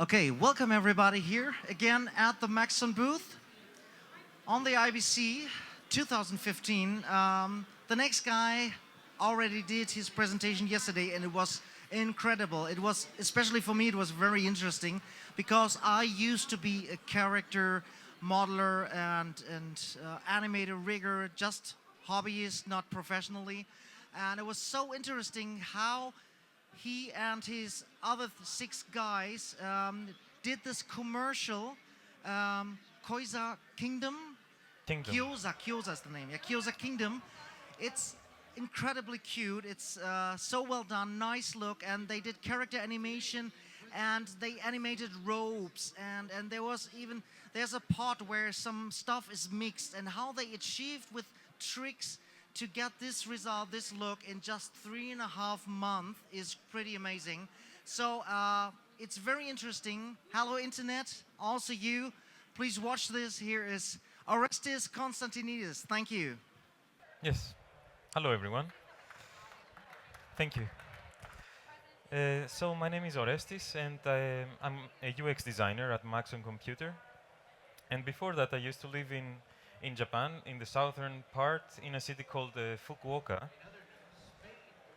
Okay, welcome everybody here again at the Maxon booth on the IBC 2015. The next guy already did his presentation yesterday and it was incredible. It was, especially for me, it was very interesting because I used to be a character modeler and animator rigger, just hobbyist, not professionally. And it was so interesting how he and his other six guys did this commercial, Koiza Kingdom. Kingdom. Kyoza is the name. Yeah, Kyoza Kingdom. It's incredibly cute. It's so well done, nice look, and they did character animation, and they animated robes, and there's a part where some stuff is mixed, and how they achieved with tricks to get this result, this look, in just 3.5 months is pretty amazing. So it's very interesting. Hello, Internet. Also you. Please watch this. Here is Orestis Konstantinidis. Thank you. Yes. Hello, everyone. Thank you. So my name is Orestis, and I'm a UX designer at Maxon Computer. And before that, I used to live in Japan, in the southern part, in a city called Fukuoka,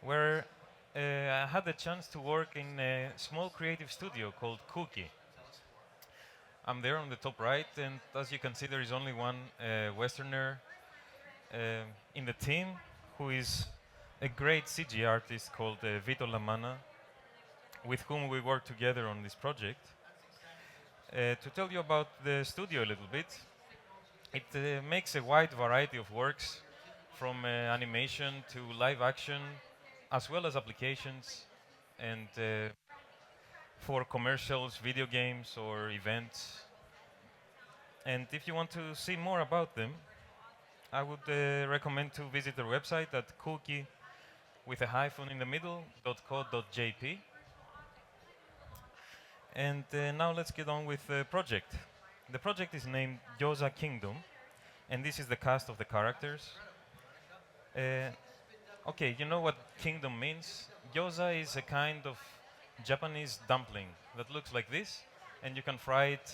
where I had the chance to work in a small creative studio called Kuki. I'm there on the top right, and as you can see, there is only one Westerner in the team, who is a great CG artist called Vito Lamana, with whom we work together on this project. To tell you about the studio a little bit, it makes a wide variety of works, from animation to live action, as well as applications, and for commercials, video games, or events. And if you want to see more about them, I would recommend to visit their website at cookie with a hyphen in the middle .co.jp. And now let's get on with the project. The project is named Gyoza Kingdom, and this is the cast of the characters. Okay, you know what kingdom means? Gyoza is a kind of Japanese dumpling that looks like this, and you can fry it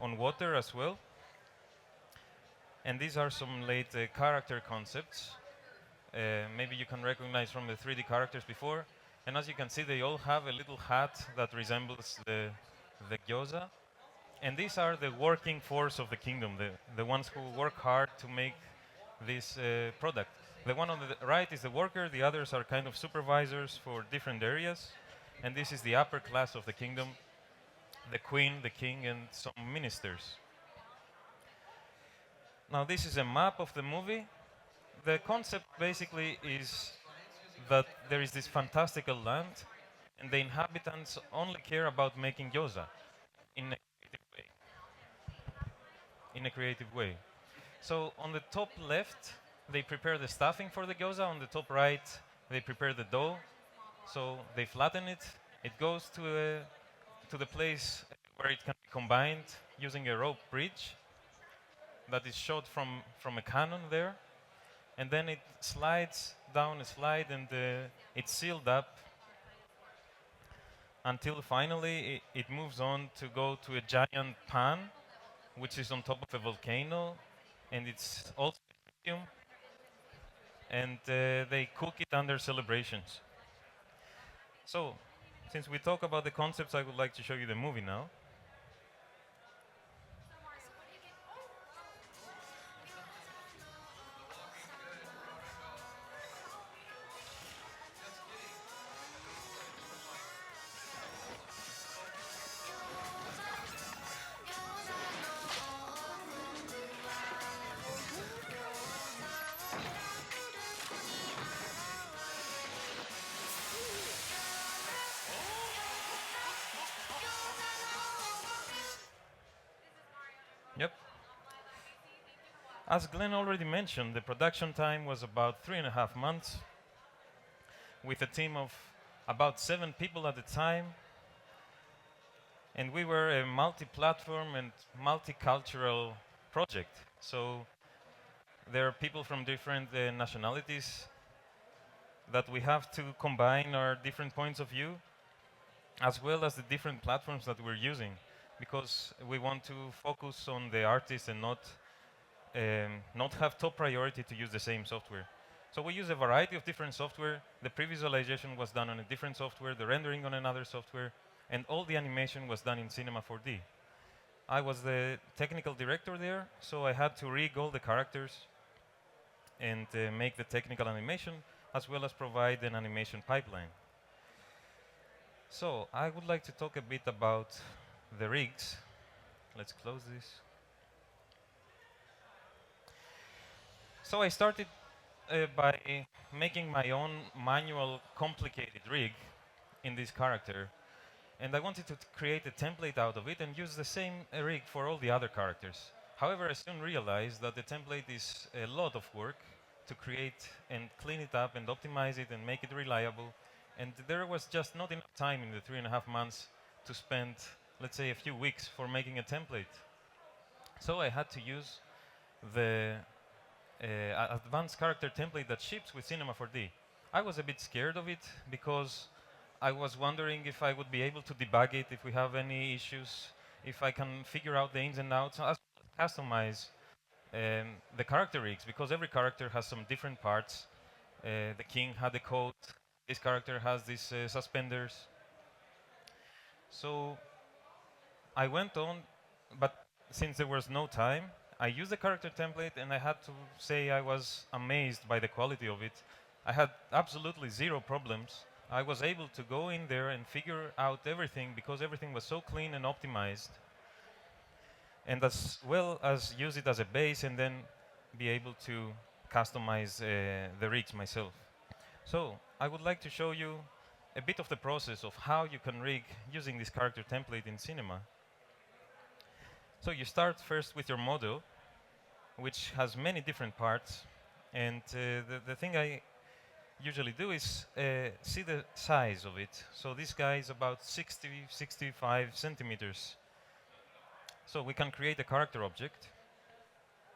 on water as well. And these are some late character concepts. Maybe you can recognize from the 3D characters before. And as you can see, they all have a little hat that resembles the gyoza. And these are the working force of the kingdom, the ones who work hard to make this product. The one on the right is the worker, the others are kind of supervisors for different areas. And this is the upper class of the kingdom, the queen, the king, and some ministers. Now this is a map of the movie. The concept basically is that there is this fantastical land, and the inhabitants only care about making gyoza in a creative way. So on the top left, they prepare the stuffing for the gyoza. On the top right, they prepare the dough. So they flatten it. It goes to the place where it can be combined using a rope bridge that is shot from a cannon there. And then it slides down a slide, and it's sealed up until finally it moves on to go to a giant pan, which is on top of a volcano, and it's also helium, and they cook it under celebrations. So, since we talk about the concepts, I would like to show you the movie now. Yep. As Glenn already mentioned, the production time was about 3.5 months, with a team of about 7 people at the time. And we were a multi-platform and multicultural project. So there are people from different nationalities that we have to combine our different points of view. as well as the different platforms that we're using, because we want to focus on the artist and not have top priority to use the same software. So we use a variety of different software. The pre-visualization was done on a different software, the rendering on another software, and all the animation was done in Cinema 4D. I was the technical director there, so I had to rig all the characters and make the technical animation, as well as provide an animation pipeline. So I would like to talk a bit about the rigs. Let's close this. So I started by making my own manual complicated rig in this character, and I wanted to create a template out of it and use the same rig for all the other characters. However, I soon realized that the template is a lot of work to create and clean it up and optimize it and make it reliable, and there was just not enough time in the 3.5 months to spend, let's say, a few weeks for making a template. So I had to use the advanced character template that ships with Cinema 4D. I was a bit scared of it because I was wondering if I would be able to debug it, if we have any issues, if I can figure out the ins and outs, as customize the character rigs, because every character has some different parts. The king had a coat, this character has these suspenders. So I went on, but since there was no time, I used the character template, and I had to say I was amazed by the quality of it. I had absolutely zero problems. I was able to go in there and figure out everything because everything was so clean and optimized, and as well as use it as a base and then be able to customize the rigs myself. So I would like to show you a bit of the process of how you can rig using this character template in Cinema. So you start first with your model, which has many different parts, and the thing I usually do is see the size of it. So this guy is about 65 centimeters. So we can create a character object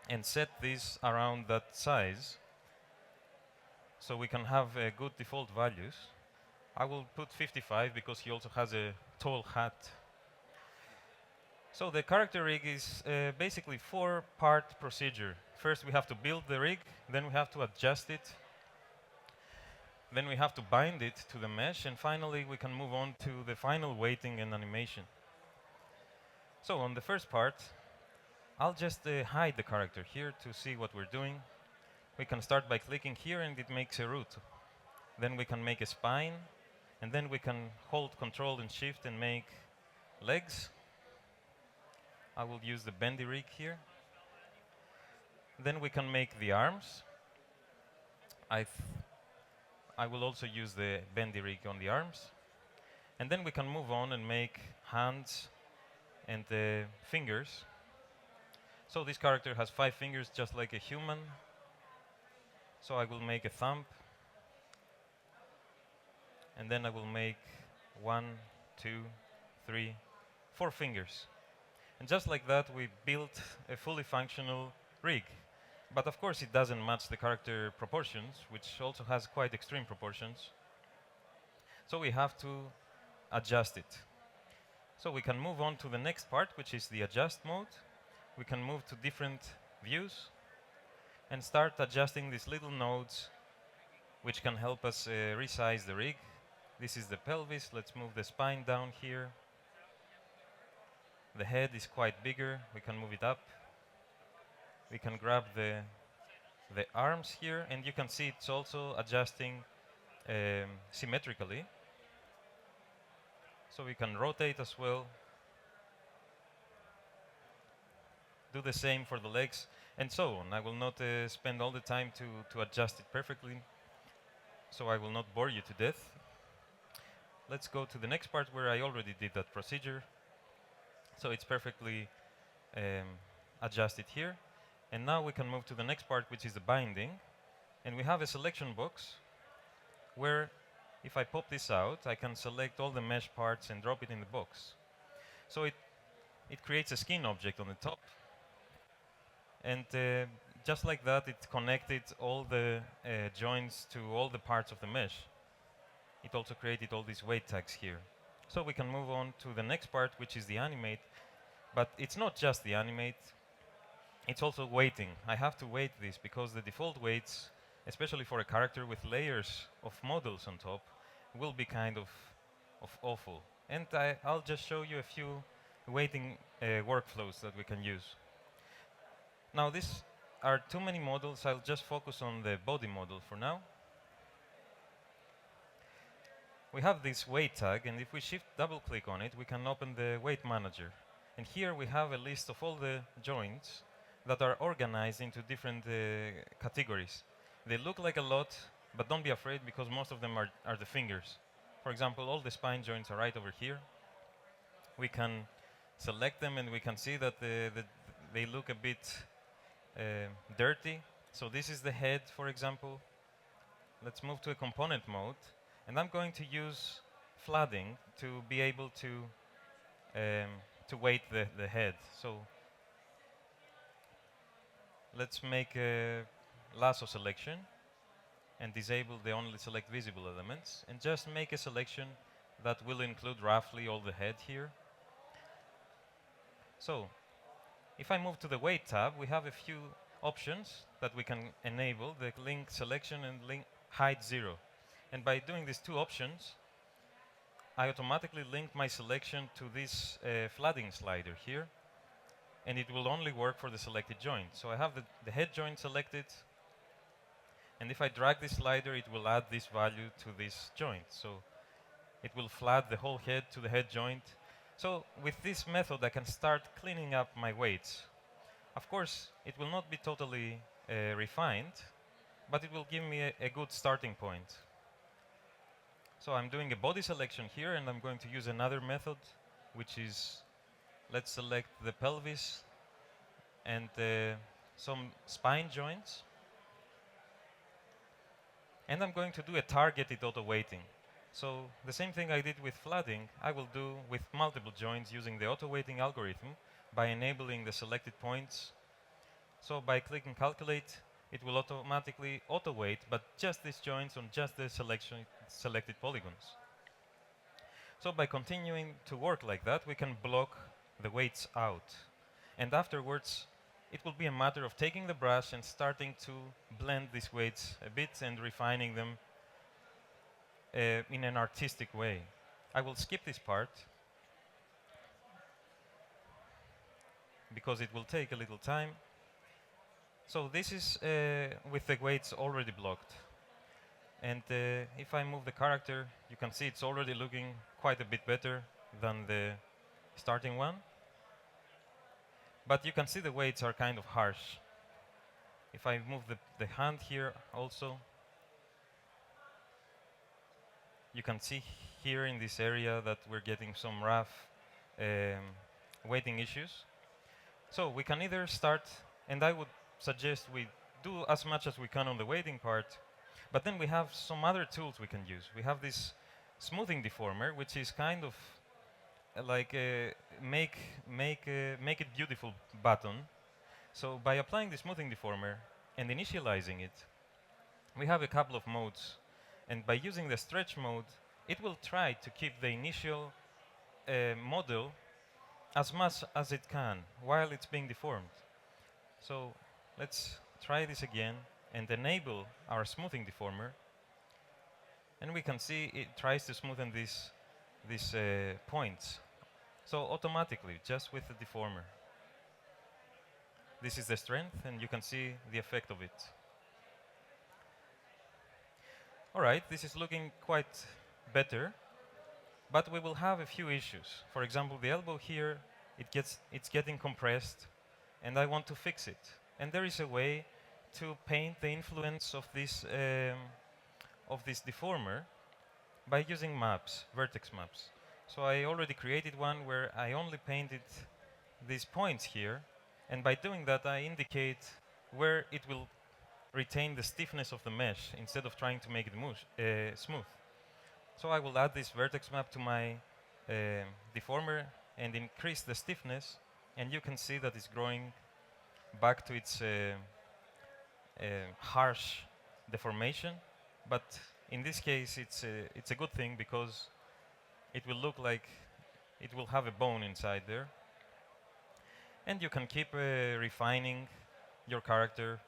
and set this around that size, so we can have good default values. I will put 55 because he also has a tall hat. So the character rig is basically 4-part procedure. First we have to build the rig, then we have to adjust it, then we have to bind it to the mesh, and finally we can move on to the final weighting and animation. So on the first part, I'll just hide the character here to see what we're doing. We can start by clicking here and it makes a root. Then we can make a spine, and then we can hold Control and Shift and make legs. I will use the bendy rig here. Then we can make the arms. I will also use the bendy rig on the arms. And then we can move on and make hands and fingers. So this character has 5 fingers just like a human. So I will make a thumb. And then I will make 1, 2, 3, 4 fingers. And just like that, we built a fully functional rig. But of course, it doesn't match the character proportions, which also has quite extreme proportions. So we have to adjust it. So we can move on to the next part, which is the adjust mode. We can move to different views and start adjusting these little nodes, which can help us resize the rig. This is the pelvis. Let's move the spine down here. The head is quite bigger. We can move it up. We can grab the arms here, and you can see it's also adjusting symmetrically. So we can rotate as well. Do the same for the legs, and so on. I will not spend all the time to adjust it perfectly, so I will not bore you to death. Let's go to the next part where I already did that procedure. So it's perfectly adjusted here. And now we can move to the next part, which is the binding. And we have a selection box where if I pop this out, I can select all the mesh parts and drop it in the box. So it creates a skin object on the top. And just like that, it connected all the joints to all the parts of the mesh. It also created all these weight tags here. So we can move on to the next part, which is the animate. But it's not just the animate, it's also weighting. I have to weight this because the default weights, especially for a character with layers of models on top, will be kind of awful. And I'll just show you a few weighting workflows that we can use. Now, these are too many models. I'll just focus on the body model for now. We have this weight tag, and if we shift double click on it, we can open the weight manager. And here we have a list of all the joints that are organized into different categories. They look like a lot, but don't be afraid because most of them are the fingers. For example, all the spine joints are right over here. We can select them and we can see that they look a bit dirty. So this is the head, for example. Let's move to a component mode. And I'm going to use flooding to be able to weight the head. So let's make a lasso selection and disable the only select visible elements and just make a selection that will include roughly all the head here. So if I move to the weight tab, we have a few options that we can enable, the link selection and link height 0. And by doing these two options, I automatically link my selection to this flooding slider here, and it will only work for the selected joint. So I have the head joint selected, and if I drag this slider, it will add this value to this joint. So it will flood the whole head to the head joint. So with this method, I can start cleaning up my weights. Of course, it will not be totally refined, but it will give me a good starting point. So I'm doing a body selection here, and I'm going to use another method, which is, let's select the pelvis and some spine joints. And I'm going to do a targeted auto weighting. So the same thing I did with flooding, I will do with multiple joints using the auto weighting algorithm by enabling the selected points. So by clicking calculate, it will automatically auto weight, but just these joints on just the selected polygons. So by continuing to work like that, we can block the weights out. And afterwards, it will be a matter of taking the brush and starting to blend these weights a bit and refining them in an artistic way. I will skip this part because it will take a little time. So this is with the weights already blocked. And if I move the character, you can see it's already looking quite a bit better than the starting one. But you can see the weights are kind of harsh. If I move the hand here also, you can see here in this area that we're getting some rough weighting issues. So we can either start, and I would suggest we do as much as we can on the weighting part, but then we have some other tools we can use. We have this smoothing deformer, which is kind of like a make it beautiful button. So by applying the smoothing deformer and initializing it, we have a couple of modes. And by using the stretch mode, it will try to keep the initial model as much as it can while it's being deformed. So let's try this again and enable our smoothing deformer. And we can see it tries to smoothen these points. So automatically, just with the deformer. This is the strength, and you can see the effect of it. All right, this is looking quite better, but we will have a few issues. For example, the elbow here, it's getting compressed, and I want to fix it. And there is a way to paint the influence of this deformer by using maps, vertex maps. So I already created one where I only painted these points here, and by doing that I indicate where it will retain the stiffness of the mesh instead of trying to make it smooth. So I will add this vertex map to my deformer and increase the stiffness, and you can see that it's growing back to its harsh deformation. But in this case, it's a good thing because it will look like it will have a bone inside there. And you can keep refining your character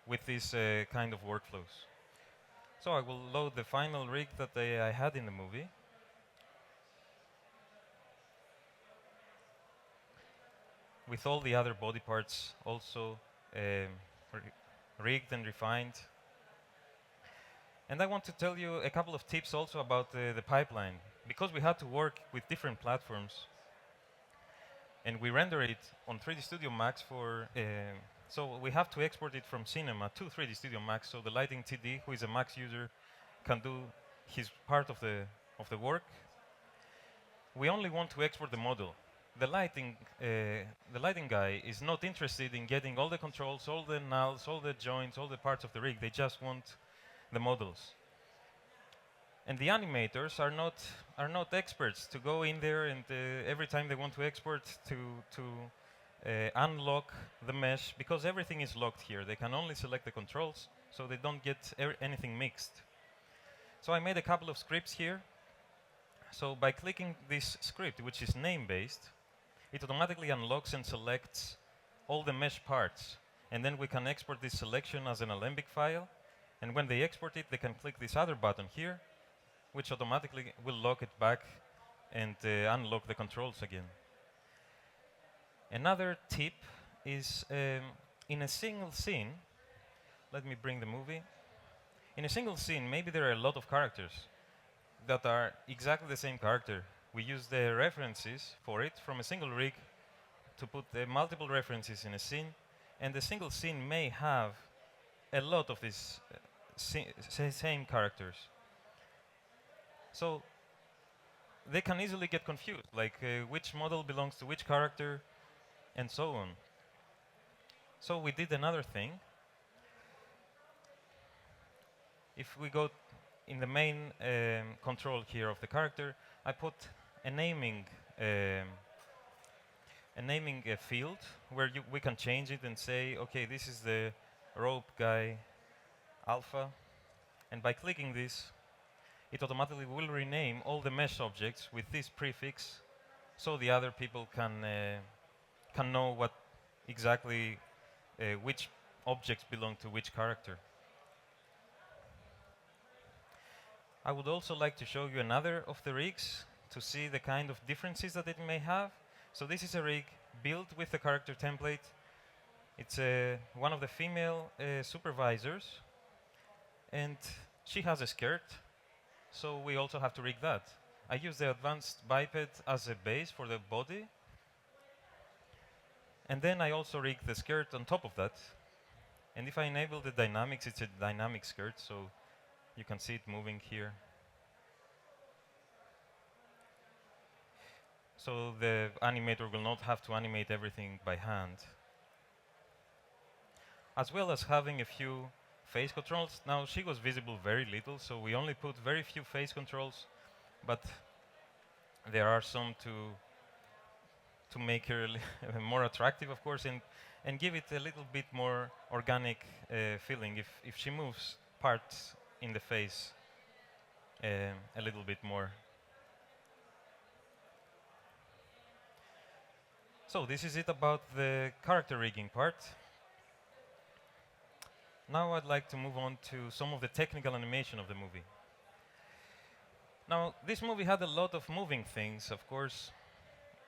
with these kind of workflows. So I will load the final rig that I had in the movie. With all the other body parts also rigged and refined. And I want to tell you a couple of tips also about the pipeline. Because we had to work with different platforms, and we render it on 3D Studio Max so we have to export it from Cinema to 3D Studio Max, so the Lighting TD, who is a Max user, can do his part of the work. We only want to export the model. The lighting guy is not interested in getting all the controls, all the nulls, all the joints, all the parts of the rig. They just want the models. And the animators are not experts to go in there and every time they want to export to unlock the mesh, because everything is locked here. They can only select the controls, so they don't get anything mixed. So I made a couple of scripts here. So by clicking this script, which is name-based, it automatically unlocks and selects all the mesh parts. And then we can export this selection as an alembic file. And when they export it, they can click this other button here, which automatically will lock it back and unlock the controls again. Another tip is in a single scene, let me bring the movie. In a single scene, maybe there are a lot of characters that are exactly the same character. We use the references for it from a single rig to put multiple references in a scene, and the single scene may have a lot of these same characters. So they can easily get confused, like which model belongs to which character, and so on. So we did another thing. If we go in the main control here of the character, I put a naming field where we can change it and say, okay, this is the rope guy alpha, and by clicking this, it automatically will rename all the mesh objects with this prefix, so the other people can know what exactly which objects belong to which character. I would also like to show you another of the rigs to see the kind of differences that it may have. So this is a rig built with the character template. It's one of the female supervisors, and she has a skirt, so we also have to rig that. I use the advanced biped as a base for the body, and then I also rig the skirt on top of that. And if I enable the dynamics, it's a dynamic skirt, so you can see it moving here. So the animator will not have to animate everything by hand. As well as having a few face controls. Now she was visible very little, so we only put very few face controls, but there are some to make her more attractive, of course, and give it a little bit more organic feeling if she moves parts in the face a little bit more. So this is it about the character rigging part. Now I'd like to move on to some of the technical animation of the movie. Now, this movie had a lot of moving things, of course,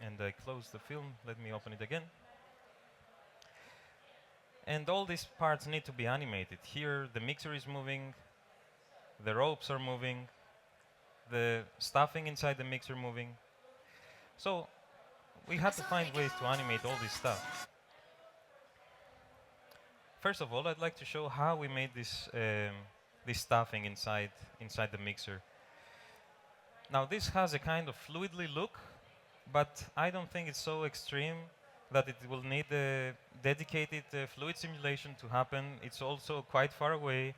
and I closed the film. Let me open it again. And all these parts need to be animated. Here, the mixer is moving, the ropes are moving, the stuffing inside the mixer moving. So we had to find ways to animate all this stuff. First of all, I'd like to show how we made this stuffing inside the mixer. Now, this has a kind of fluidly look, but I don't think it's so extreme that it will need a dedicated fluid simulation to happen. It's also quite far away.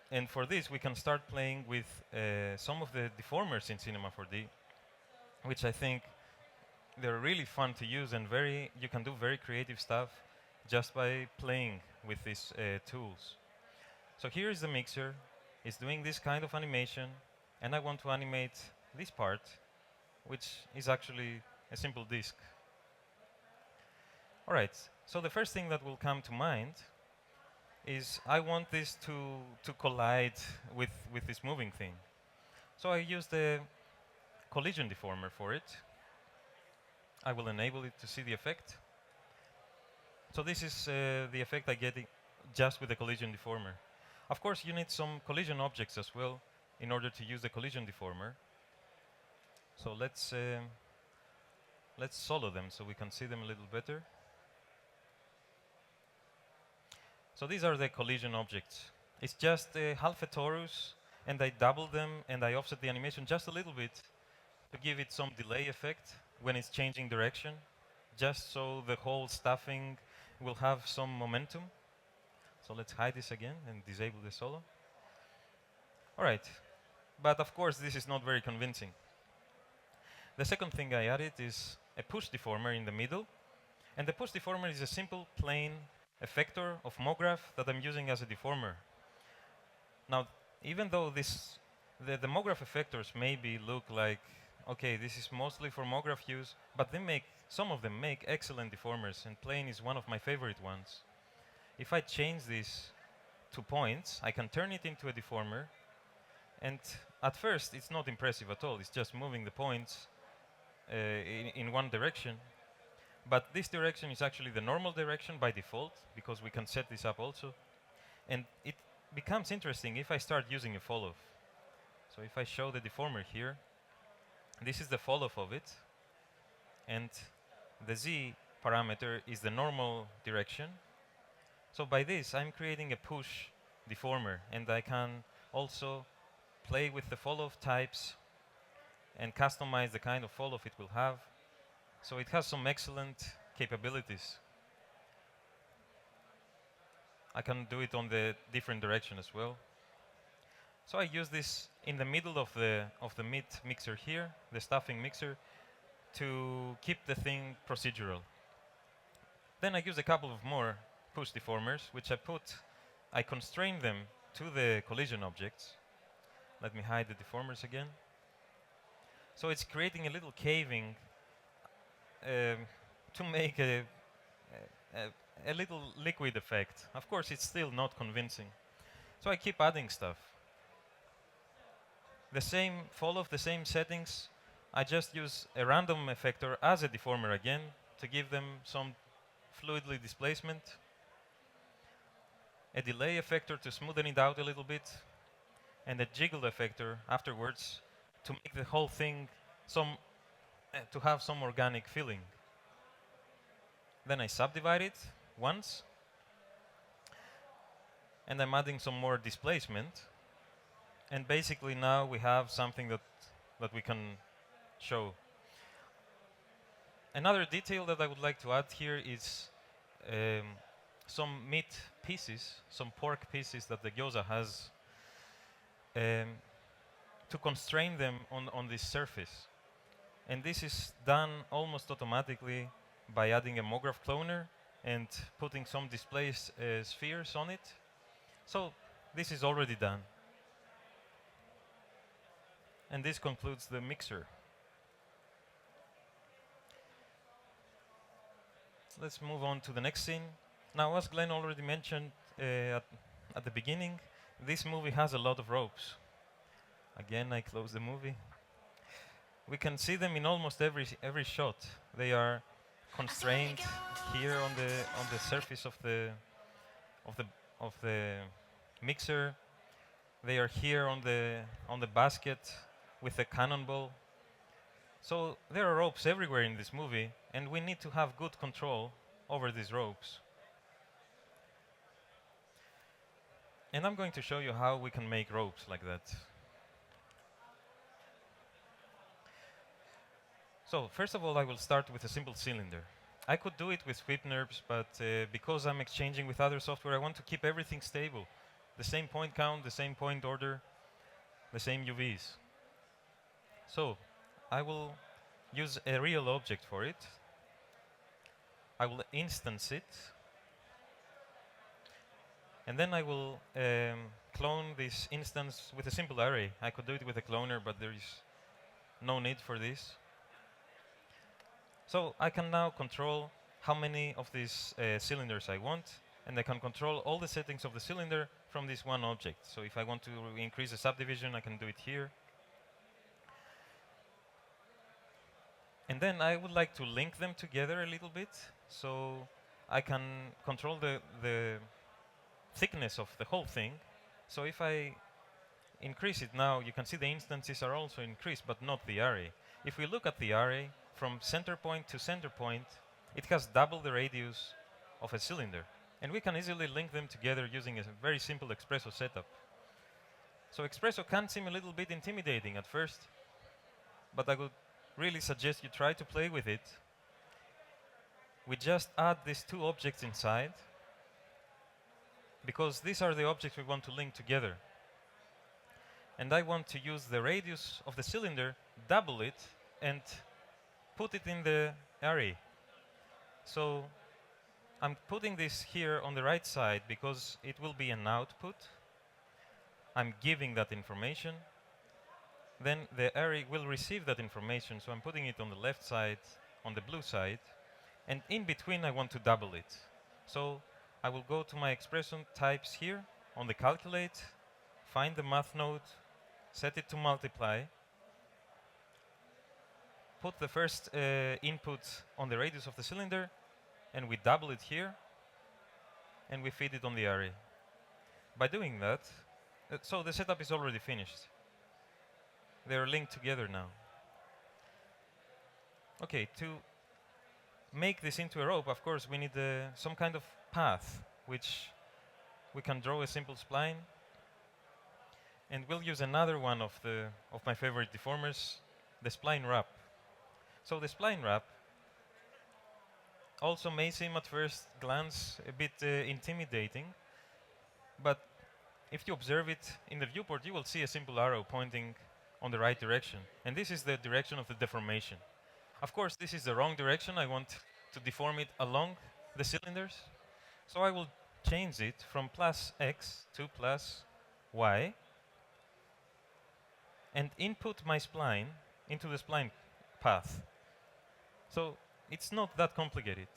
And for this, we can start playing with some of the deformers in Cinema 4D, which I think they're really fun to use, and you can do very creative stuff just by playing with these tools. So here is the mixer. It's doing this kind of animation. And I want to animate this part, which is actually a simple disk. All right, so the first thing that will come to mind is I want this to collide with this moving thing. So I use the collision deformer for it. I will enable it to see the effect. So this is the effect I get just with the collision deformer. Of course, you need some collision objects as well in order to use the collision deformer. So let's solo them so we can see them a little better. So these are the collision objects. It's just half a torus, and I double them, and I offset the animation just a little bit to give it some delay effect when it's changing direction, just so the whole stuffing will have some momentum. So let's hide this again and disable the solo. All right, but of course this is not very convincing. The second thing I added is a push deformer in the middle, and the push deformer is a simple plain effector of mograph that I'm using as a deformer. Now, even though the mograph effectors maybe look like, okay, this is mostly for mograph use, but some of them make excellent deformers, and plane is one of my favorite ones. If I change this to points, I can turn it into a deformer, and at first it's not impressive at all. It's just moving the points in one direction. But this direction is actually the normal direction by default, because we can set this up also. And it becomes interesting if I start using a fall-off. So if I show the deformer here, this is the fall-off of it. And the z parameter is the normal direction. So by this, I'm creating a push deformer. And I can also play with the fall-off types and customize the kind of fall-off it will have. So it has some excellent capabilities. I can do it on the different direction as well. So I use this in the middle of the meat mixer here, the stuffing mixer, to keep the thing procedural. Then I use a couple of more push deformers, which I constrain them to the collision objects. Let me hide the deformers again. So it's creating a little caving to make a little liquid effect. Of course, it's still not convincing. So I keep adding stuff. The same fall-off, the same settings. I just use a random effector as a deformer again to give them some fluidly displacement. A delay effector to smoothen it out a little bit. And a jiggle effector afterwards to make the whole thing to have some organic feeling. Then I subdivide it once, and I'm adding some more displacement. And basically now we have something that we can show. Another detail that I would like to add here is some meat pieces, some pork pieces that the gyoza has, to constrain them on this surface. And this is done almost automatically by adding a mograph cloner and putting some displaced spheres on it. So this is already done. And this concludes the mixer. Let's move on to the next scene. Now, as Glenn already mentioned at the beginning, this movie has a lot of ropes. Again, I close the movie. We can see them in almost every shot. They are constrained here on the surface of the mixer. They are here on the basket with the cannonball. So there are ropes everywhere in this movie, and we need to have good control over these ropes. And I'm going to show you how we can make ropes like that. So first of all, I will start with a simple cylinder. I could do it with whip NURBS, but because I'm exchanging with other software, I want to keep everything stable. The same point count, the same point order, the same UVs. So I will use a real object for it. I will instance it. And then I will clone this instance with a simple array. I could do it with a cloner, but there is no need for this. So I can now control how many of these cylinders I want, and I can control all the settings of the cylinder from this one object. So if I want to increase the subdivision, I can do it here. And then I would like to link them together a little bit, so I can control the thickness of the whole thing. So if I increase it now, you can see the instances are also increased, but not the array. If we look at the array, from center point to center point, it has double the radius of a cylinder. And we can easily link them together using a very simple Espresso setup. So Espresso can seem a little bit intimidating at first, but I would really suggest you try to play with it. We just add these two objects inside, because these are the objects we want to link together. And I want to use the radius of the cylinder, double it, and put it in the array. So I'm putting this here on the right side because it will be an output. I'm giving that information. Then the array will receive that information, so I'm putting it on the left side, on the blue side, and in between I want to double it. So I will go to my expression types here on the calculate, find the math node, set it to multiply, put the first input on the radius of the cylinder, and we double it here, and we feed it on the array. By doing that, so the setup is already finished. They are linked together now. Okay, to make this into a rope, of course, we need some kind of path, which we can draw a simple spline. And we'll use another one of my favorite deformers, the spline wrap. So the spline wrap also may seem at first glance a bit intimidating, but if you observe it in the viewport, you will see a simple arrow pointing on the right direction. And this is the direction of the deformation. Of course, this is the wrong direction. I want to deform it along the cylinders. So I will change it from plus x to plus y and input my spline into the spline path. So it's not that complicated.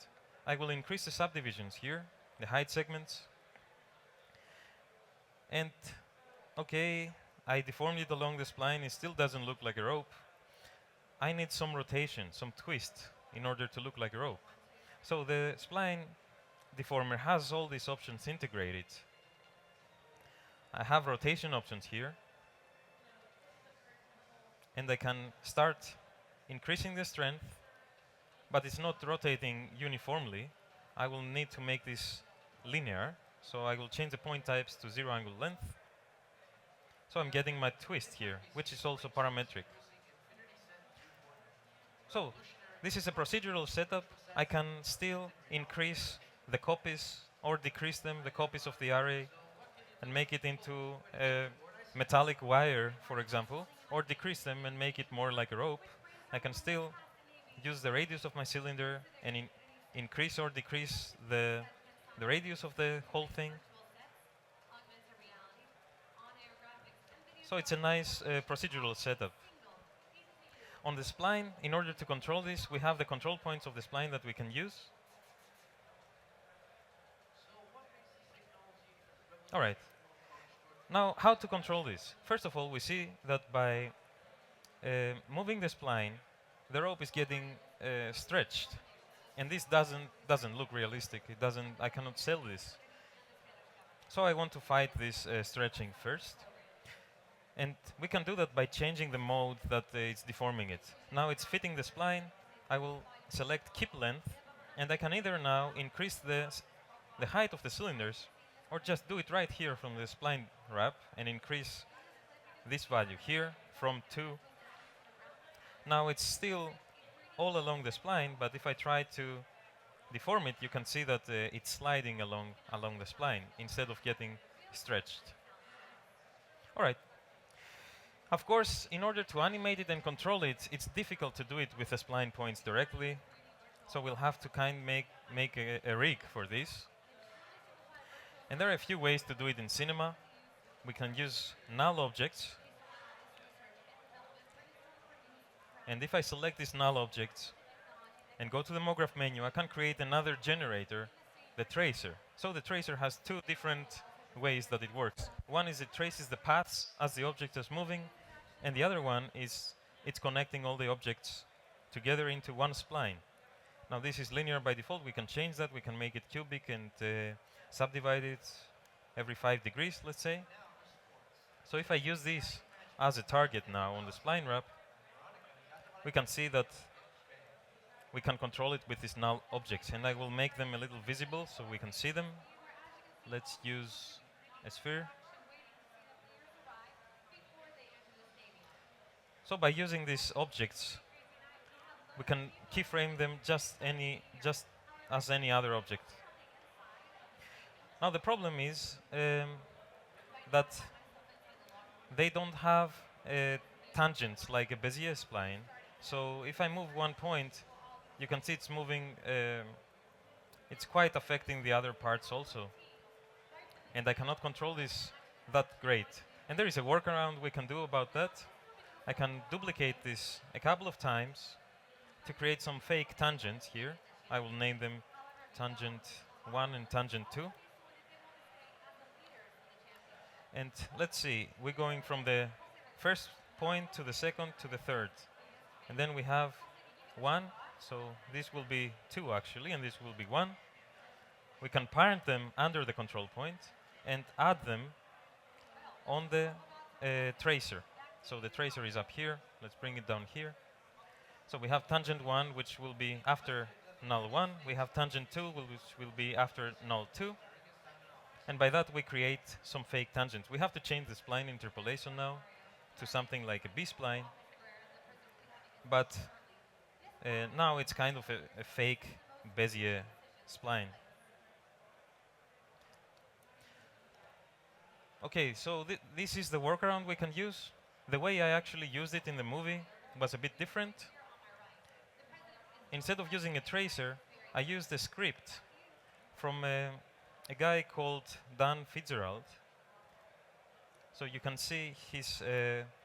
I will increase the subdivisions here, the height segments. And okay, I deformed it along the spline. It still doesn't look like a rope. I need some rotation, some twist in order to look like a rope. So the spline deformer has all these options integrated. I have rotation options here. And I can start increasing the strength, but it's not rotating uniformly. I will need to make this linear. So I will change the point types to 0 angle length. So I'm getting my twist here, which is also parametric. So this is a procedural setup. I can still increase the copies or decrease them, the copies of the array, and make it into a metallic wire, for example, or decrease them and make it more like a rope. I can still use the radius of my cylinder and increase or decrease the radius of the whole thing. So it's a nice procedural setup. On the spline, in order to control this, we have the control points of the spline that we can use. All right. Now, how to control this? First of all, we see that by moving the spline, the rope is getting stretched, and this doesn't look realistic. It doesn't. I cannot sell this. So I want to fight this stretching first, and we can do that by changing the mode that it's deforming it. Now it's fitting the spline. I will select keep length, and I can either now increase the height of the cylinders, or just do it right here from the spline wrap and increase this value here from 2. Now it's still all along the spline, but if I try to deform it, you can see that it's sliding along the spline instead of getting stretched. All right. Of course, in order to animate it and control it, it's difficult to do it with the spline points directly. So we'll have to make a rig for this. And there are a few ways to do it in cinema. we can use null objects. And if I select these null objects and go to the mograph menu, I can create another generator, the tracer. So the tracer has two different ways that it works. One is it traces the paths as the object is moving, and the other one is it's connecting all the objects together into one spline. Now this is linear by default. We can change that. We can make it cubic and subdivide it every 5 degrees, let's say. So if I use this as a target now on the spline wrap, we can see that we can control it with these null objects, and I will make them a little visible so we can see them. Let's use a sphere. So by using these objects, we can keyframe them just as any other object. Now the problem is that they don't have tangents like a Bezier spline. So if I move one point, you can see it's moving, it's quite affecting the other parts also. And I cannot control this that great. And there is a workaround we can do about that. I can duplicate this a couple of times to create some fake tangents here. I will name them tangent 1 and tangent 2. And let's see, we're going from the first point to the second to the third. And then we have 1, so this will be 2 actually, and this will be 1. We can parent them under the control point and add them on the tracer. So the tracer is up here. Let's bring it down here. So we have tangent 1, which will be after null 1. We have tangent 2, which will be after null 2. And by that, we create some fake tangents. We have to change the spline interpolation now to something like a B-spline. But now it's kind of a fake Bezier spline. Okay, so this is the workaround we can use. The way I actually used it in the movie was a bit different. Instead of using a tracer, I used a script from a guy called Dan Fitzgerald. So you can see his,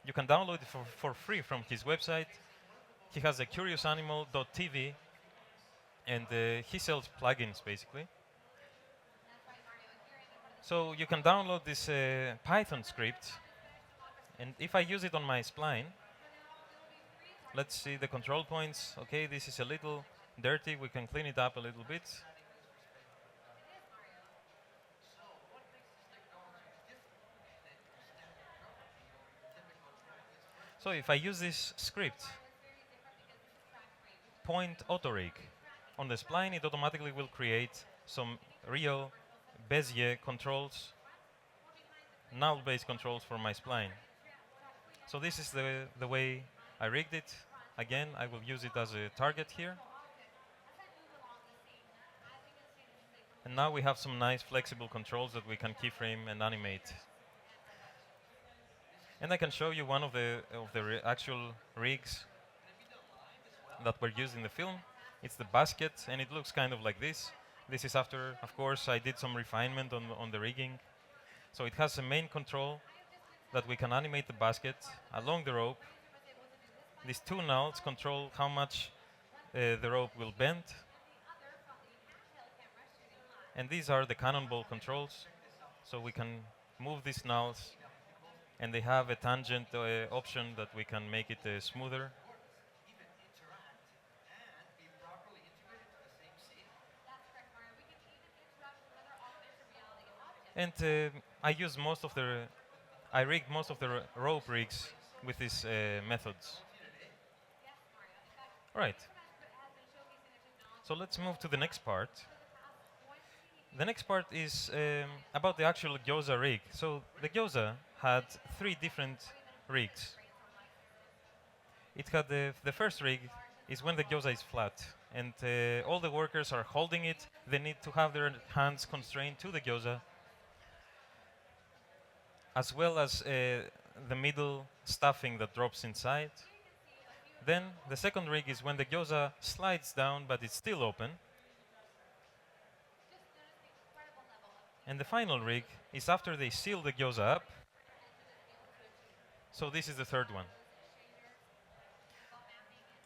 you can download it for free from his website. He has a curiousanimal.tv, and he sells plugins basically. So you can download this Python script, and if I use it on my spline, let's see the control points. Okay, this is a little dirty. We can clean it up a little bit. So if I use this script, point autorig, on the spline it automatically will create some real Bezier controls, null-based controls for my spline. So this is the way I rigged it. Again, I will use it as a target here. And now we have some nice flexible controls that we can keyframe and animate. And I can show you one of the actual rigs that were used in the film. It's the basket, and it looks kind of like this. This is after, of course, I did some refinement on the rigging. So it has a main control that we can animate the basket along the rope. These two nulls control how much the rope will bend. And these are the cannonball controls. So we can move these nulls, and they have a tangent option that we can make it smoother. And I rigged most of the rope rigs with these methods. All right. So let's move to the next part. The next part is about the actual gyoza rig. So the gyoza had 3 different rigs. It had the first rig is when the gyoza is flat, and all the workers are holding it. They need to have their hands constrained to the gyoza, as well as the middle stuffing that drops inside. Then the second rig is when the gyoza slides down, but it's still open. And the final rig is after they seal the gyoza up, So this is the third one.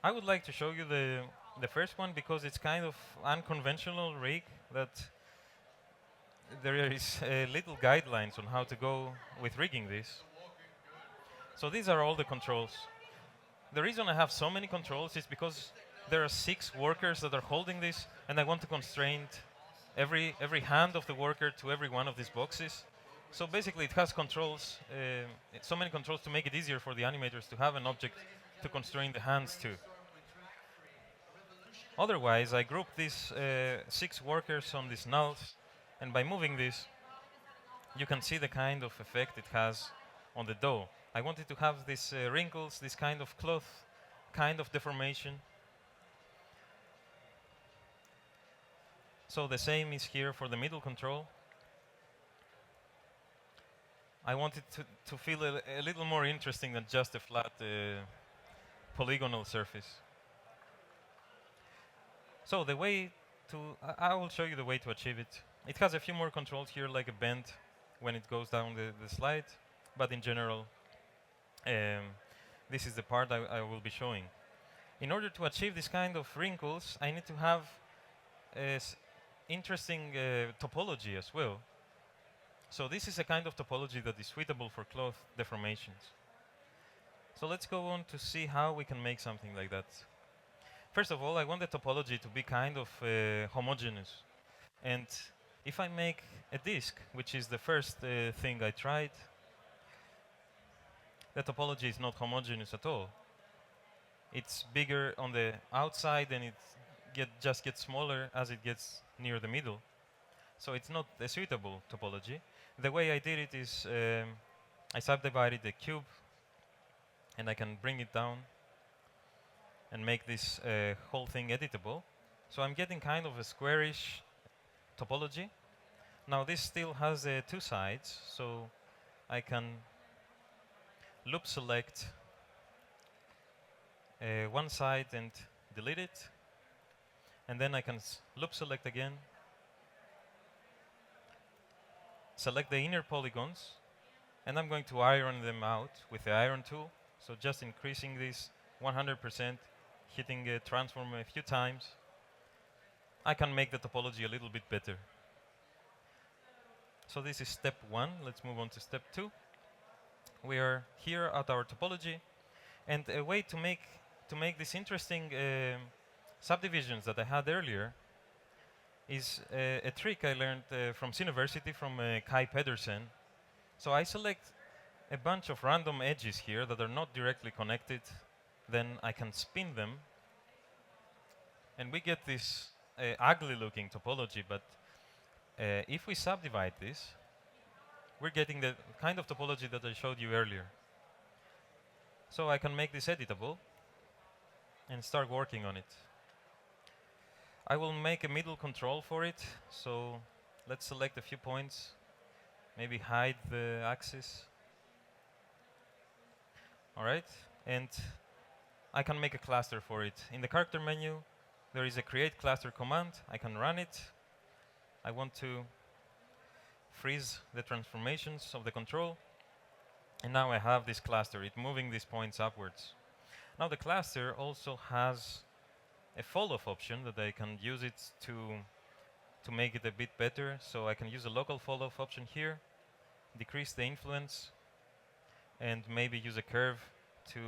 I would like to show you the first one because it's kind of unconventional rig that there is little guidelines on how to go with rigging this. So these are all the controls. The reason I have so many controls is because there are 6 workers that are holding this, and I want to constrain every hand of the worker to every one of these boxes. So basically it has controls, so many controls to make it easier for the animators to have an object to constrain the hands to. Otherwise, I group these 6 workers on these nulls, and by moving this, you can see the kind of effect it has on the dough. I wanted to have these wrinkles, this kind of cloth, kind of deformation. So the same is here for the middle control. I wanted to feel a little more interesting than just a flat polygonal surface. So the way to, I will show you the way to achieve it. It has a few more controls here, like a bend when it goes down the slide, but in general, this is the part I will be showing. In order to achieve this kind of wrinkles, I need to have interesting topology as well. So this is a kind of topology that is suitable for cloth deformations. So let's go on to see how we can make something like that. First of all, I want the topology to be kind of homogeneous. And if I make a disk, which is the first thing I tried, the topology is not homogeneous at all. It's bigger on the outside and it just gets smaller as it gets near the middle. So it's not a suitable topology. The way I did it is I subdivided the cube and I can bring it down and make this whole thing editable. So I'm getting kind of a squarish topology. Now this still has 2 sides, so I can loop select one side and delete it. And then I can loop select again, select the inner polygons, and I'm going to iron them out with the iron tool. So just increasing this 100%, hitting transform a few times, I can make the topology a little bit better. So this is step 1. Let's move on to step 2. We are here at our topology, and a way to make this interesting subdivisions that I had earlier is a trick I learned from University from Kai Pedersen. So I select a bunch of random edges here that are not directly connected. Then I can spin them, and we get this ugly looking topology, but if we subdivide this, we're getting the kind of topology that I showed you earlier. So I can make this editable and start working on it. I will make a middle control for it, so let's select a few points, maybe hide the axis. All right, and I can make a cluster for it. In the character menu, there is a create cluster command. I can run it. I want to freeze the transformations of the control, and now I have this cluster, it moving these points upwards. Now the cluster also has a fall-off option that I can use it to make it a bit better. So I can use a local fall-off option here, decrease the influence, and maybe use a curve to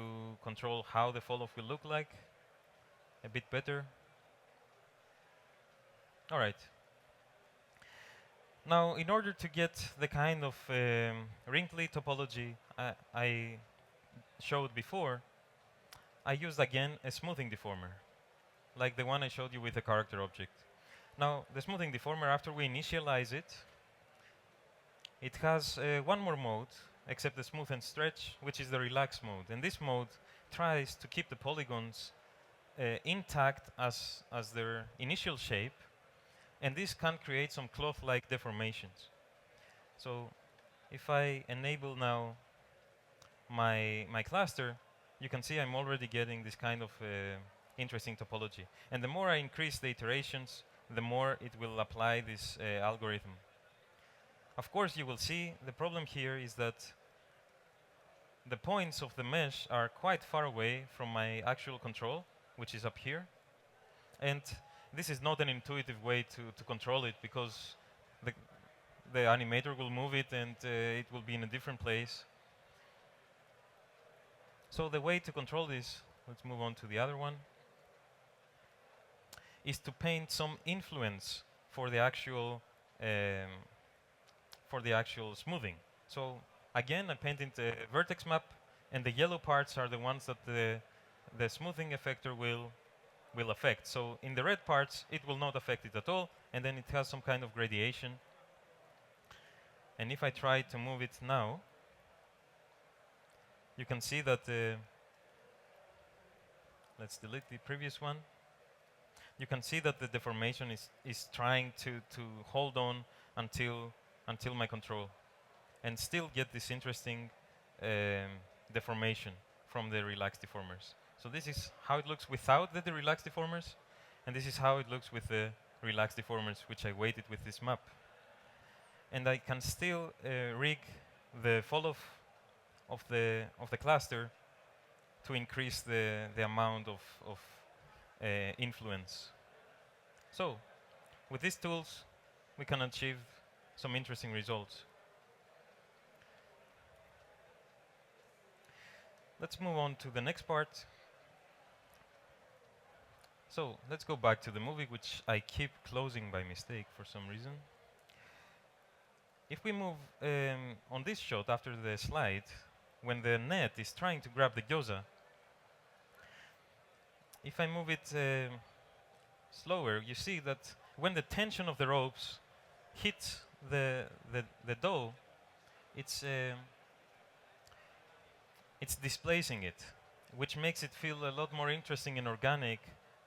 control how the fall-off will look like a bit better. All right. Now, in order to get the kind of wrinkly topology I showed before, I used again a smoothing deformer, like the one I showed you with the character object. Now, the smoothing deformer, after we initialize it, it has one more mode, except the smooth and stretch, which is the relax mode. And this mode tries to keep the polygons intact as their initial shape, and this can create some cloth-like deformations. So if I enable now my cluster, you can see I'm already getting this kind of interesting topology. And the more I increase the iterations, the more it will apply this algorithm. Of course, you will see the problem here is that the points of the mesh are quite far away from my actual control, which is up here. And this is not an intuitive way to control it, because the animator will move it and it will be in a different place. So the way to control this, let's move on to the other one, is to paint some influence for the actual smoothing. So again, I painted the vertex map, and the yellow parts are the ones that the smoothing effector will affect. So in the red parts, it will not affect it at all, and then it has some kind of gradation. And if I try to move it now, you can see that let's delete the previous one. You can see that the deformation is trying to hold on until my control, and still get this interesting deformation from the relaxed deformers. So this is how it looks without the relaxed deformers, and this is how it looks with the relaxed deformers, which I weighted with this map. And I can still rig the fall-off of the cluster to increase the amount of influence. So with these tools, we can achieve some interesting results. Let's move on to the next part. So let's go back to the movie, which I keep closing by mistake for some reason. If we move on this shot after the slide, when the net is trying to grab the gyoza, if I move it slower, you see that when the tension of the ropes hit the dough, it's displacing it, which makes it feel a lot more interesting and organic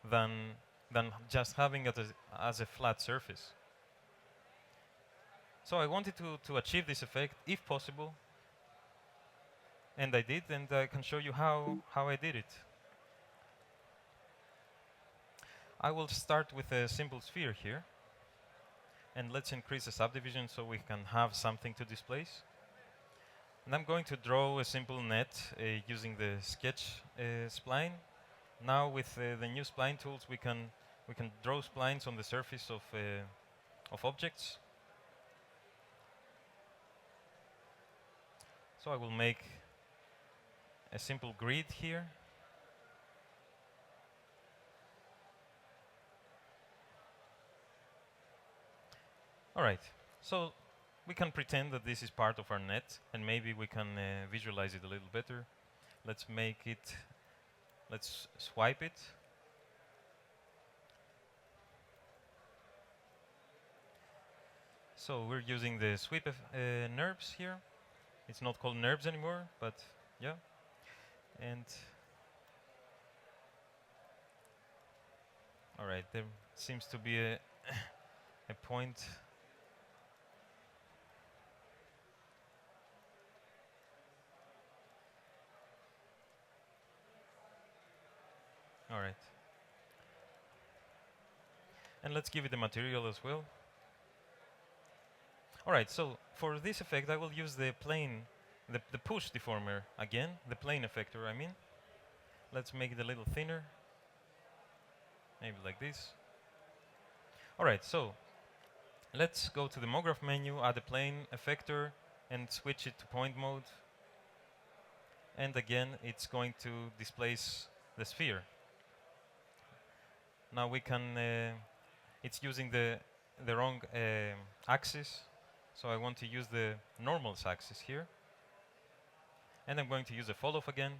than just having it as a flat surface. So I wanted to achieve this effect, if possible, and I did, and I can show you how I did it. I will start with a simple sphere here, and let's increase the subdivision so we can have something to displace. And I'm going to draw a simple net using the sketch spline. Now with the new spline tools, we can draw splines on the surface of objects. So I will make a simple grid here. All right, so we can pretend that this is part of our net, and maybe we can visualize it a little better. Let's swipe it. So we're using the sweep NURBS here. It's not called NURBS anymore, but yeah. And all right, there seems to be a point. All right. And let's give it a material as well. All right, so for this effect, I will use the plane, the push deformer again, the plane effector, I mean. Let's make it a little thinner, maybe like this. All right, so let's go to the mograph menu, add a plane effector, and switch it to point mode. And again, it's going to displace the sphere. Now we can, it's using the wrong axis, so I want to use the normals axis here. And I'm going to use a fall-off again.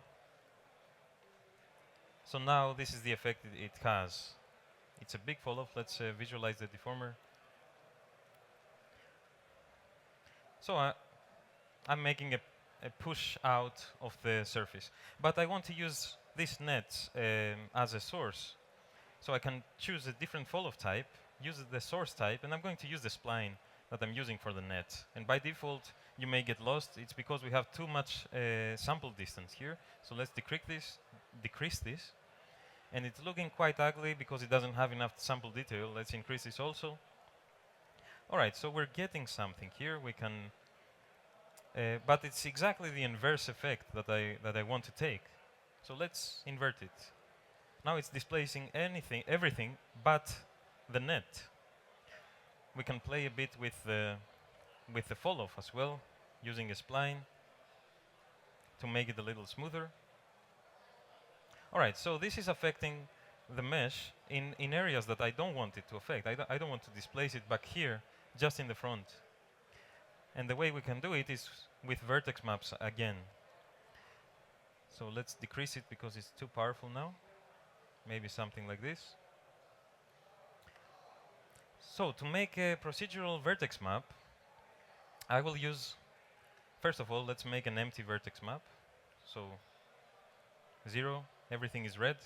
So now this is the effect it has. It's a big fall-off. Let's visualize the deformer. So I'm making a push out of the surface. But I want to use this net as a source. So I can choose a different fall-off type, use the source type, and I'm going to use the spline that I'm using for the net. And by default, you may get lost. It's because we have too much sample distance here. So let's decrease this. And it's looking quite ugly because it doesn't have enough sample detail. Let's increase this also. All right, so we're getting something here. We can But it's exactly the inverse effect that I want to take. So let's invert it. Now it's displacing everything but the net. We can play a bit with the fall-off as well, using a spline to make it a little smoother. All right, so this is affecting the mesh in areas that I don't want it to affect. I don't want to displace it back here, just in the front. And the way we can do it is with vertex maps again. So let's decrease it because it's too powerful now. Maybe something like this. So to make a procedural vertex map, I will use, first of all, let's make an empty vertex map. So 0, everything is red.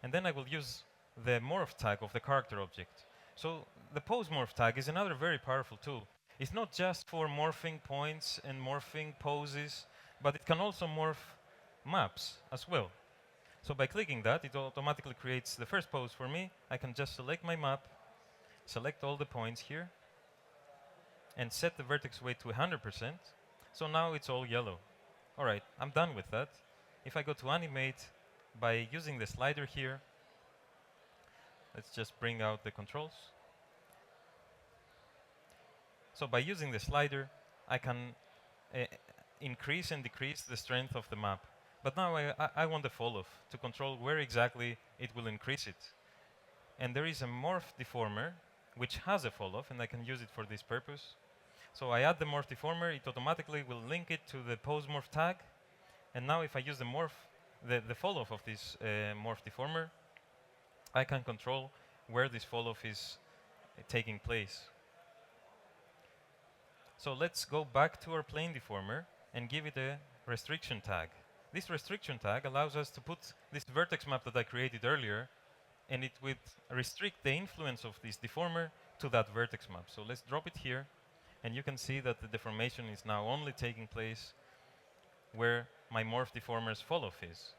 And then I will use the morph tag of the character object. So the pose morph tag is another very powerful tool. It's not just for morphing points and morphing poses, but it can also morph maps as well. So by clicking that, it automatically creates the first pose for me. I can just select my map, select all the points here, and set the vertex weight to 100%. So now it's all yellow. All right, I'm done with that. If I go to animate, by using the slider here, let's just bring out the controls. So by using the slider, I can increase and decrease the strength of the map. But now I want the fall-off to control where exactly it will increase it. And there is a morph deformer which has a fall-off, and I can use it for this purpose. So I add the morph deformer, it automatically will link it to the pose morph tag. And now if I use the morph, the fall-off of this morph deformer, I can control where this fall-off is taking place. So let's go back to our plane deformer and give it a restriction tag. This restriction tag allows us to put this vertex map that I created earlier, and it would restrict the influence of this deformer to that vertex map. So let's drop it here, and you can see that the deformation is now only taking place where my morph deformer's fall-off is.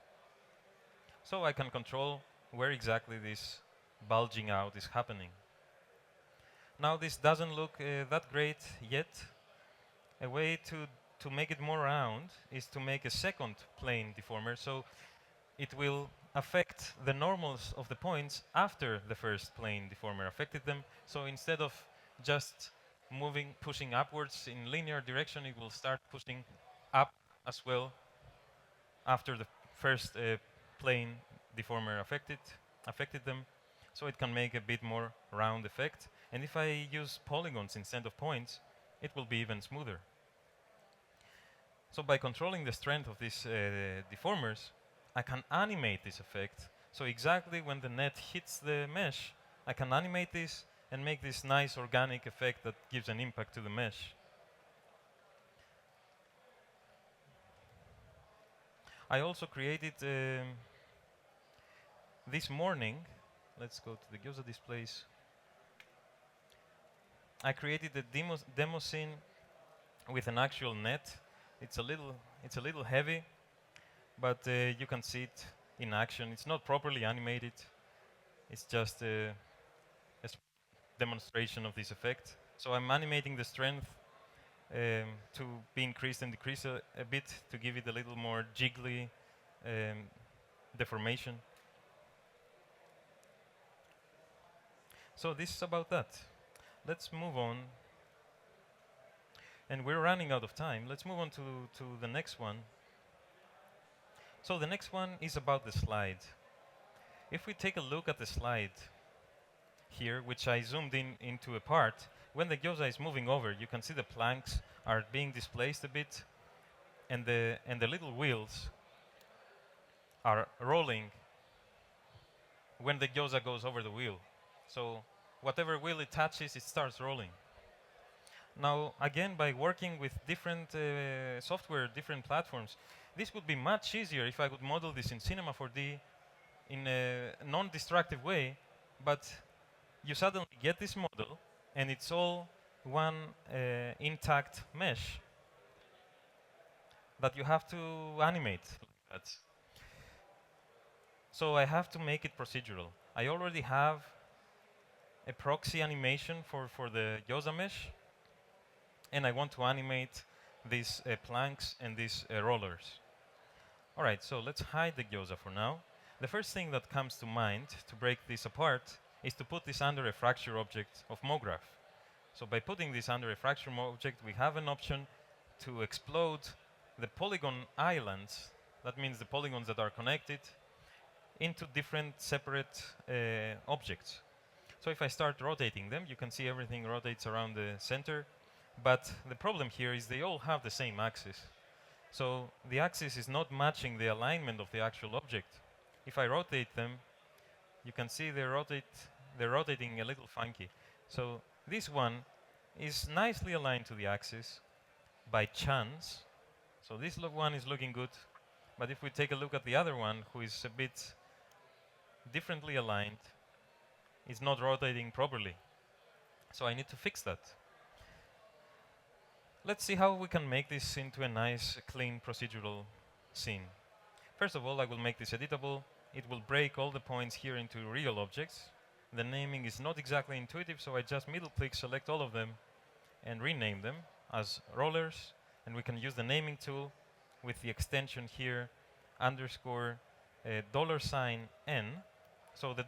So I can control where exactly this bulging out is happening. Now this doesn't look that great yet. A way to make it more round is to make a second plane deformer, so it will affect the normals of the points after the first plane deformer affected them. So instead of just pushing upwards in linear direction, it will start pushing up as well after the first plane deformer affected them. So it can make a bit more round effect. And if I use polygons instead of points, it will be even smoother. So by controlling the strength of these deformers, I can animate this effect. So exactly when the net hits the mesh, I can animate this and make this nice organic effect that gives an impact to the mesh. I also created this morning, let's go to the Gyoza displays. I created a demo scene with an actual net. It's a little heavy, but you can see it in action. It's not properly animated. It's just a demonstration of this effect. So I'm animating the strength to be increased and decreased a bit to give it a little more jiggly deformation. So this is about that. Let's move on. And we're running out of time. Let's move on to the next one. So the next one is about the slide. If we take a look at the slide here, which I zoomed into a part, when the gyoza is moving over, you can see the planks are being displaced a bit, and the little wheels are rolling when the gyoza goes over the wheel. So whatever wheel it touches, it starts rolling. Now, again, by working with different software, different platforms, this would be much easier if I could model this in Cinema 4D in a non-destructive way, but you suddenly get this model, and it's all one intact mesh that you have to animate. So I have to make it procedural. I already have a proxy animation for the gyoza mesh, and I want to animate these planks and these rollers. All right, so let's hide the gyoza for now. The first thing that comes to mind to break this apart is to put this under a fracture object of mograph. So by putting this under a fracture object, we have an option to explode the polygon islands, that means the polygons that are connected, into different separate objects. So if I start rotating them, you can see everything rotates around the center, but the problem here is they all have the same axis. So the axis is not matching the alignment of the actual object. If I rotate them, you can see they're rotating a little funky. So this one is nicely aligned to the axis by chance. So this one is looking good. But if we take a look at the other one, who is a bit differently aligned, it's not rotating properly. So I need to fix that. Let's see how we can make this into a nice, clean procedural scene. First of all, I will make this editable. It will break all the points here into real objects. The naming is not exactly intuitive, so I just middle-click, select all of them, and rename them as rollers. And we can use the naming tool with the extension here, underscore $n. So the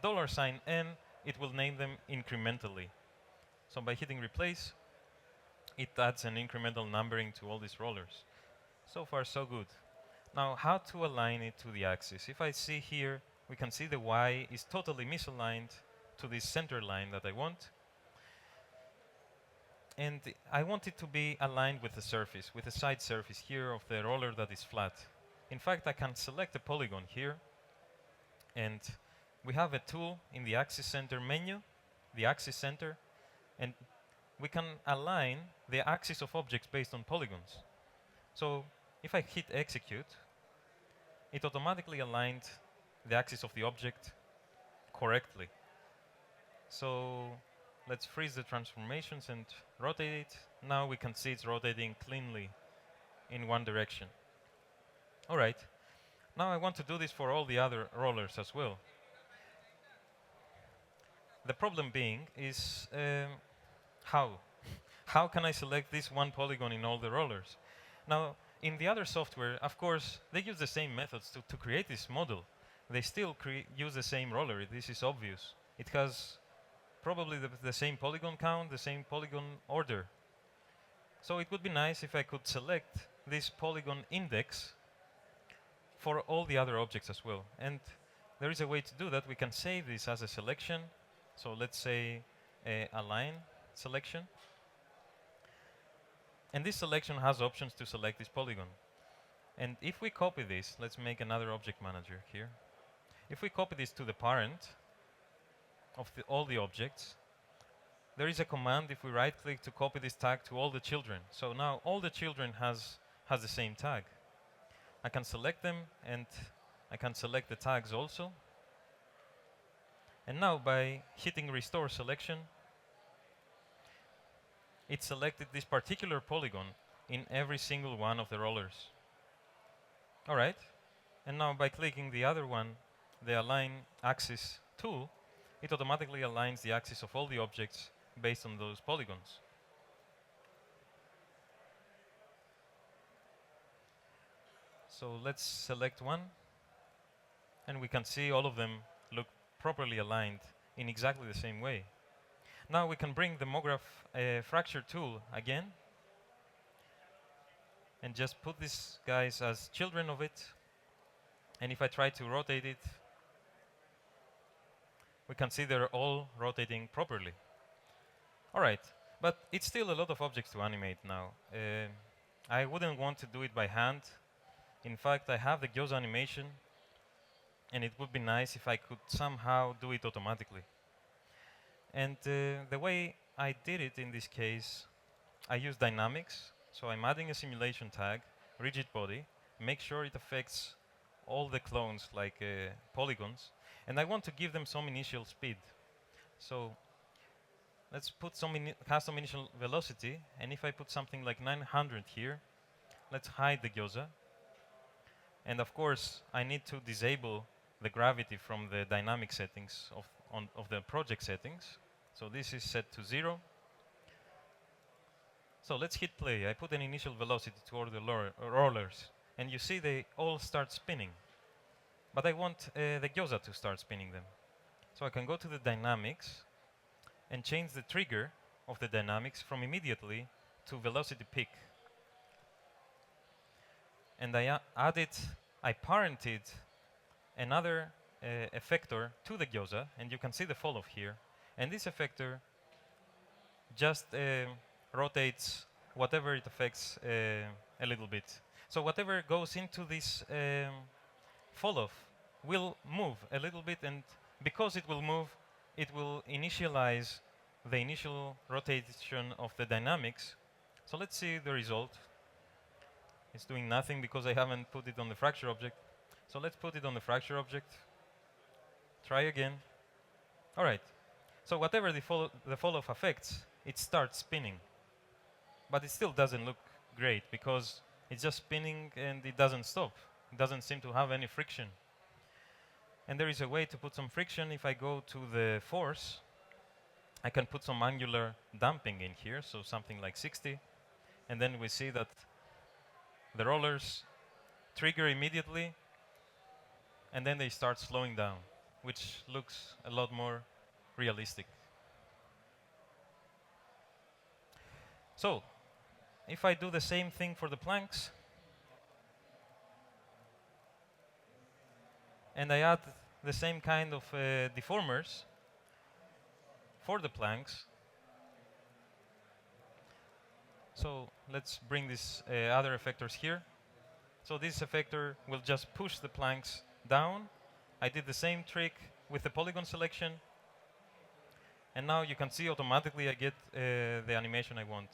$n, it will name them incrementally. So by hitting replace, it adds an incremental numbering to all these rollers. So far, so good. Now, how to align it to the axis? If I see here, we can see the Y is totally misaligned to this center line that I want. And I want it to be aligned with the surface, with the side surface here of the roller that is flat. In fact, I can select a polygon here, and we have a tool in the axis center menu, the axis center, and we can align the axis of objects based on polygons. So if I hit execute, it automatically aligned the axis of the object correctly. So let's freeze the transformations and rotate it. Now we can see it's rotating cleanly in one direction. All right. Now I want to do this for all the other rollers as well. The problem being is how? How can I select this one polygon in all the rollers? Now, in the other software, of course, they use the same methods to create this model. They still use the same roller. This is obvious. It has probably the same polygon count, the same polygon order. So it would be nice if I could select this polygon index for all the other objects as well. And there is a way to do that. We can save this as a selection. So let's say a line selection. And this selection has options to select this polygon. And if we copy this, let's make another object manager here. If we copy this to the parent of all the objects, there is a command if we right-click to copy this tag to all the children. So now all the children has the same tag. I can select them, and I can select the tags also. And now by hitting restore selection, it selected this particular polygon in every single one of the rollers. All right. And now by clicking the other one, the align axis tool, it automatically aligns the axis of all the objects based on those polygons. So let's select one, and we can see all of them look properly aligned in exactly the same way. Now we can bring the mograph fracture tool again and just put these guys as children of it. And if I try to rotate it, we can see they're all rotating properly. All right, but it's still a lot of objects to animate now. I wouldn't want to do it by hand. In fact, I have the gyoza animation, and it would be nice if I could somehow do it automatically. And the way I did it in this case, I use dynamics. So I'm adding a simulation tag, rigid body, make sure it affects all the clones like polygons. And I want to give them some initial speed. So let's put some custom initial velocity. And if I put something like 900 here, let's hide the gyoza. And of course, I need to disable the gravity from the dynamic settings of the project settings. So this is set to 0. So let's hit play. I put an initial velocity toward the rollers, and you see they all start spinning. But I want the gyoza to start spinning them. So I can go to the dynamics and change the trigger of the dynamics from immediately to velocity peak. And I parented another effector to the gyoza, and you can see the fall off here. And this effector just rotates whatever it affects a little bit. So whatever goes into this fall off will move a little bit, and because it will move, it will initialize the initial rotation of the dynamics. So let's see the result. It's doing nothing because I haven't put it on the fracture object. So let's put it on the fracture object. Try again. All right. So whatever the fall-off affects, it starts spinning. But it still doesn't look great because it's just spinning and it doesn't stop. It doesn't seem to have any friction. And there is a way to put some friction. If I go to the force, I can put some angular damping in here, so something like 60. And then we see that the rollers trigger immediately, and then they start slowing down, which looks a lot more realistic. So, if I do the same thing for the planks, and I add the same kind of deformers for the planks, so let's bring these other effectors here. So this effector will just push the planks down. I did the same trick with the polygon selection. And now you can see automatically I get the animation I want.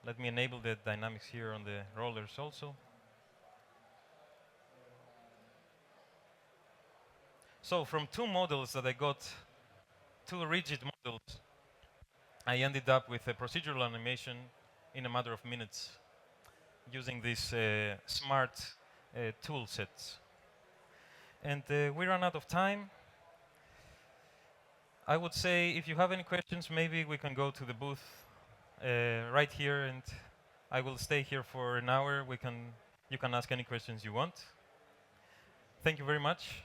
Let me enable the dynamics here on the rollers also. So from two models that I got, two rigid models, I ended up with a procedural animation in a matter of minutes using these smart tool sets. And we ran out of time. I would say if you have any questions, maybe we can go to the booth right here, and I will stay here for an hour. You can ask any questions you want. Thank you very much.